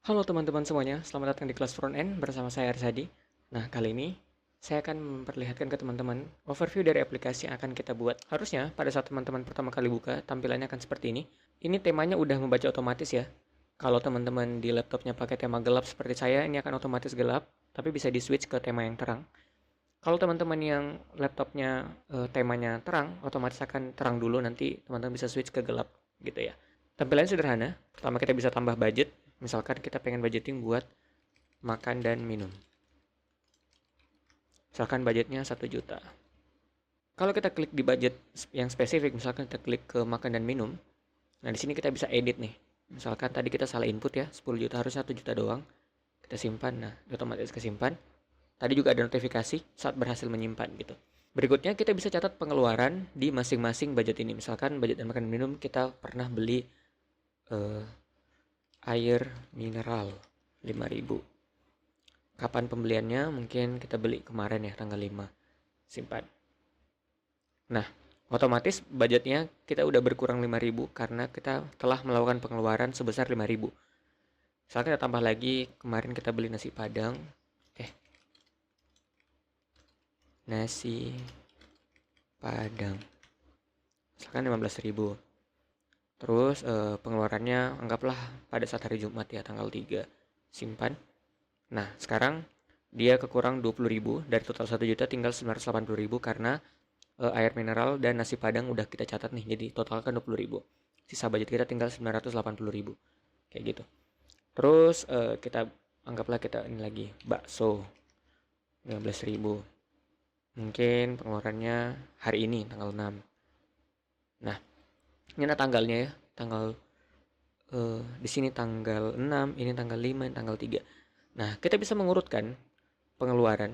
Halo teman-teman semuanya, selamat datang di kelas front end bersama saya Arsadi. Nah, kali ini saya akan memperlihatkan ke teman-teman overview dari aplikasi yang akan kita buat. Harusnya pada saat teman-teman pertama kali buka, tampilannya akan seperti ini. Ini temanya udah membaca otomatis ya. Kalau teman-teman di laptopnya pakai tema gelap seperti saya, ini akan otomatis gelap, tapi bisa di switch ke tema yang terang. Kalau teman-teman yang laptopnya temanya terang, otomatis akan terang dulu, nanti teman-teman bisa switch ke gelap gitu ya. Tampilannya sederhana. Pertama kita bisa tambah budget. Misalkan kita pengen budgeting buat makan dan minum. Misalkan budgetnya 1 juta. Kalau kita klik di budget yang spesifik, misalkan kita klik ke makan dan minum, nah di sini kita bisa edit nih. Misalkan tadi kita salah input ya, 10 juta harusnya 1 juta doang. Kita simpan, nah otomatis kesimpan. Tadi juga ada notifikasi saat berhasil menyimpan gitu. Berikutnya kita bisa catat pengeluaran di masing-masing budget ini. Misalkan budget dan makan dan minum kita pernah beli eh, air mineral 5.000. Kapan pembeliannya? Mungkin kita beli kemarin ya, tanggal 5. Simpan. Nah, otomatis budgetnya kita udah berkurang 5.000 karena kita telah melakukan pengeluaran sebesar 5.000. Misalnya kita tambah lagi, kemarin kita beli nasi padang. Nasi padang. Misalkan 15.000. Terus pengeluarannya anggaplah pada saat hari Jumat ya, tanggal 3. Simpan. Nah, sekarang dia kekurang 20.000 dari total 1 juta, tinggal 980.000 karena air mineral dan nasi padang udah kita catat nih, jadi total kan 20.000. Sisa budget kita tinggal 980.000 kayak gitu. Terus kita anggaplah kita ini lagi bakso 15.000. Mungkin pengeluarannya hari ini tanggal 6. Nah, ini ada tanggalnya ya, tanggal di sini tanggal 6, ini tanggal 5, ini tanggal 3. Nah, kita bisa mengurutkan pengeluaran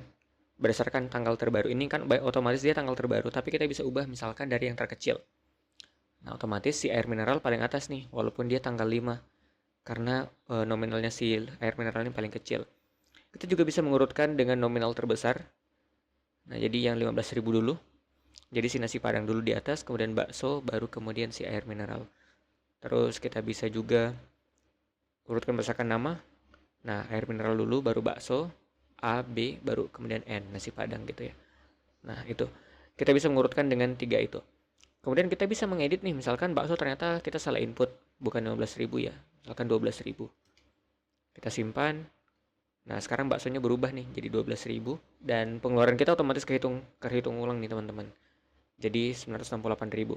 berdasarkan tanggal terbaru. Ini kan otomatis dia tanggal terbaru, tapi kita bisa ubah misalkan dari yang terkecil. Nah, otomatis si air mineral paling atas nih, walaupun dia tanggal 5, karena nominalnya si air mineral ini paling kecil. Kita juga bisa mengurutkan dengan nominal terbesar. Nah, jadi yang 15.000 dulu. Jadi si nasi padang dulu di atas, kemudian bakso, baru kemudian si air mineral. Terus kita bisa juga urutkan berdasarkan nama. Nah, air mineral dulu, baru bakso, A, B, baru kemudian N, nasi padang gitu ya. Nah, itu. Kita bisa mengurutkan dengan 3 itu. Kemudian kita bisa mengedit nih, misalkan bakso ternyata kita salah input, bukan 15.000 ya, misalkan 12.000. Kita simpan. Nah, sekarang baksonya berubah nih jadi 12.000 dan pengeluaran kita otomatis kehitung ulang nih teman-teman. Jadi 968.000.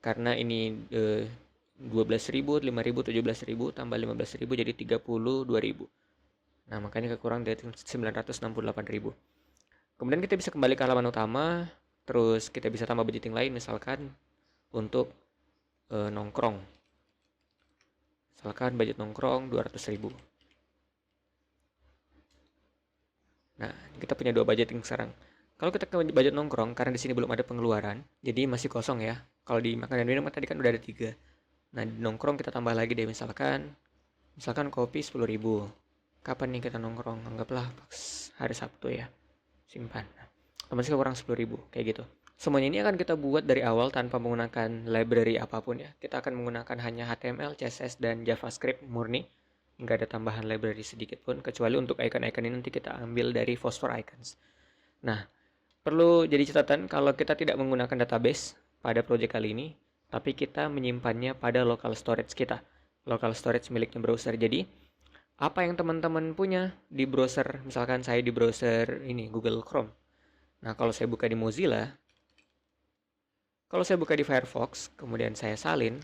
Karena ini 12.000, 5.000, 17.000 tambah 15.000 jadi 32.000. Nah, makanya kekurang dari 968.000. Kemudian kita bisa kembali ke halaman utama, terus kita bisa tambah budgeting lain misalkan untuk nongkrong. Misalkan budget nongkrong 200.000. Nah, kita punya 2 budgeting sekarang. Kalau kita ke budget nongkrong, karena di sini belum ada pengeluaran, jadi masih kosong ya. Kalau di makan dan minum tadi kan udah ada 3. Nah, di nongkrong kita tambah lagi deh, misalkan kopi 10.000. Kapan nih kita nongkrong? Anggaplah hari Sabtu ya. Simpan. Otomatis kurang 10.000 kayak gitu. Semuanya ini akan kita buat dari awal tanpa menggunakan library apapun ya. Kita akan menggunakan hanya HTML, CSS, dan JavaScript murni. Nggak ada tambahan library sedikit pun, kecuali untuk icon-icon ini nanti kita ambil dari Phosphor Icons. Nah, perlu jadi catatan kalau kita tidak menggunakan database pada project kali ini, tapi kita menyimpannya pada local storage kita. Local storage miliknya browser. Jadi, apa yang teman-teman punya di browser, misalkan saya di browser ini Google Chrome. Nah, kalau saya buka di Mozilla, kalau saya buka di Firefox, kemudian saya salin.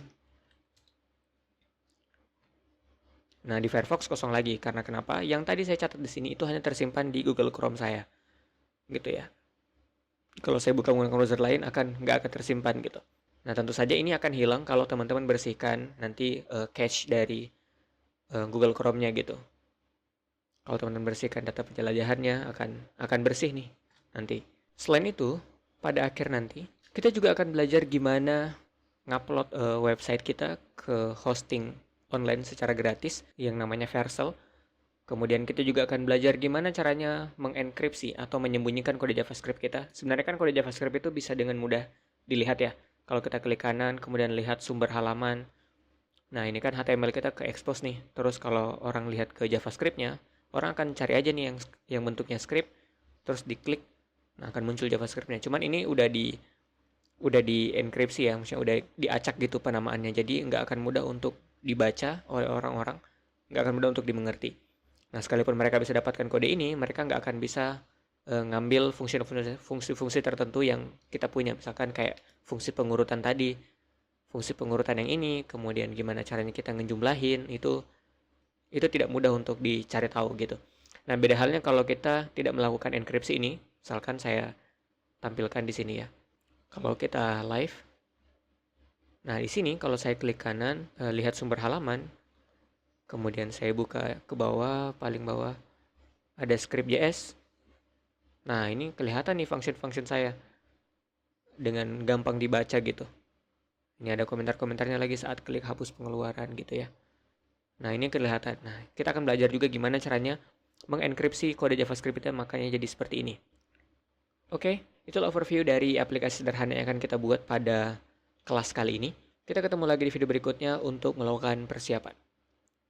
Nah, di Firefox kosong lagi. Karena kenapa? Yang tadi saya catat di sini itu hanya tersimpan di Google Chrome saya. Gitu ya. Kalau saya buka menggunakan browser lain nggak akan tersimpan gitu. Nah, tentu saja ini akan hilang kalau teman-teman bersihkan nanti cache dari Google Chrome-nya gitu. Kalau teman-teman bersihkan data penjelajahannya akan bersih nih nanti. Selain itu, pada akhir nanti kita juga akan belajar gimana ngupload website kita ke hosting online secara gratis yang namanya Vercel. Kemudian kita juga akan belajar gimana caranya mengenkripsi atau menyembunyikan kode JavaScript kita. Sebenarnya kan kode JavaScript itu bisa dengan mudah dilihat ya. Kalau kita klik kanan, kemudian lihat sumber halaman, Nah, ini kan HTML kita ke expose nih. Terus kalau orang lihat ke JavaScript-nya, orang akan cari aja nih yang bentuknya script, terus diklik, nah akan muncul JavaScript-nya. Cuman ini udah di enkripsi ya, maksudnya udah diacak gitu penamaannya. Jadi nggak akan mudah untuk dibaca oleh orang-orang, nggak akan mudah untuk dimengerti. Nah, sekalipun mereka bisa dapatkan kode ini, mereka nggak akan bisa ngambil fungsi-fungsi tertentu yang kita punya. Misalkan kayak fungsi pengurutan tadi, fungsi pengurutan yang ini, kemudian gimana caranya kita ngejumlahin, itu tidak mudah untuk dicari tahu gitu. Nah, beda halnya kalau kita tidak melakukan enkripsi ini, misalkan saya tampilkan di sini ya. Kalau kita live, nah di sini kalau saya klik kanan, lihat sumber halaman, kemudian saya buka ke bawah, paling bawah ada script.js. Nah, ini kelihatan nih function-function saya dengan gampang dibaca gitu. Ini ada komentar-komentarnya lagi saat klik hapus pengeluaran gitu ya. Nah, ini kelihatan. Nah, kita akan belajar juga gimana caranya mengenkripsi kode JavaScript kita, makanya jadi seperti ini. Oke, itulah overview dari aplikasi sederhana yang akan kita buat pada kelas kali ini. Kita ketemu lagi di video berikutnya untuk melakukan persiapan.